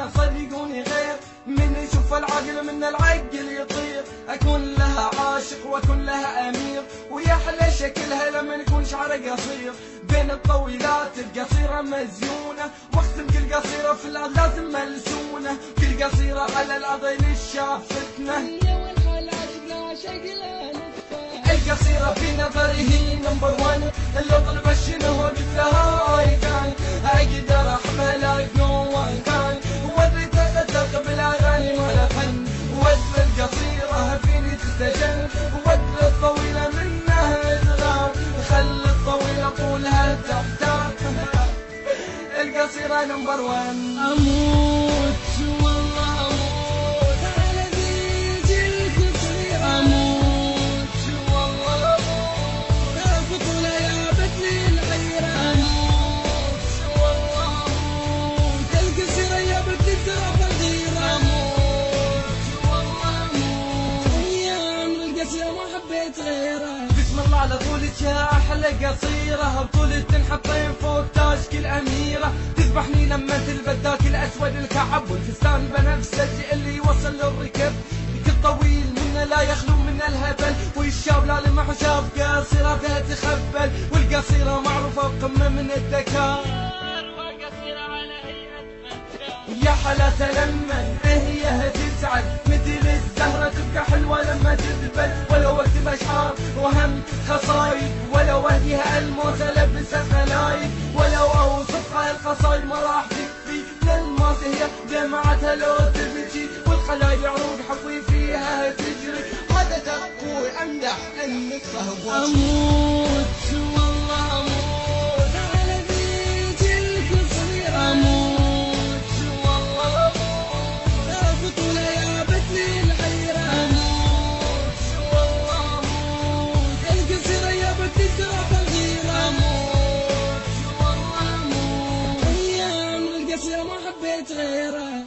الناس صدقوني غير من يشوف العقل من العقل يطير. اكون لها عاشق واكون لها امير، ويحلى شكلها لما يكون شعرها قصير. بين الطويلات القصيرة مزيونة، واختم كل قصيرة في الارض لازم ملسونة. كل قصيرة على الارض اللي شافتنا القصيرة في نظري هي نمبر 1. اللي طلب شنو قلت لها هاي كان اقدر احملك نو وان كان. وريت غدر بالاغاني ولا فن، ودر القصيرة فيني تستجن، ودر الطويلة منها تغار. خلي الطويلة طولها تحتار القصيرة نمبر 1. اموت والله اموت على ذيك القصيرة، اموت والله اموت البطولة جابتني الحيرة، اموت والله اموت القصيرة جابتني ترى فقيرة، اموت والله اموت ايام القصيرة ما حبيت غيرها. بسم الله على طولك يا احلى قصيرة، بطولة تنحطين فوق تاج كل اميرة. تذبحني لما تلبس ذاك الاسود الكعب، والفستان بنفسجي اللي يوصل للركب. كل طويل منا لا يخلو من الهبل، والشاب لا لمح شاف قصيرة فيها تخبل. والقصيرة معروفة بقمة من الذكاء، وقصيرة على هيئة فتاة. يا حلا لما هي تسعد مثل الزهرة تبقى حلوة لما تذبل. ولو اكتب اشعار وهم خصايد، ولو اهديها الموت البسها خلايد، ولو اوصفها القصايد ما راح تكفي. للموت هي دمعتها لو تبكي، والخلايد عروق حقي فيها تجري. هذا تقوي امدح انك صهوة. اموت والله اموت على ذيك القصيرة، اموت والله اموت البطولة جابتني الحيرة، اموت والله اموت القصيرة جابتني ترى فقيرة، اموت والله اموت ايام القصيرة ما حبيت غيرها.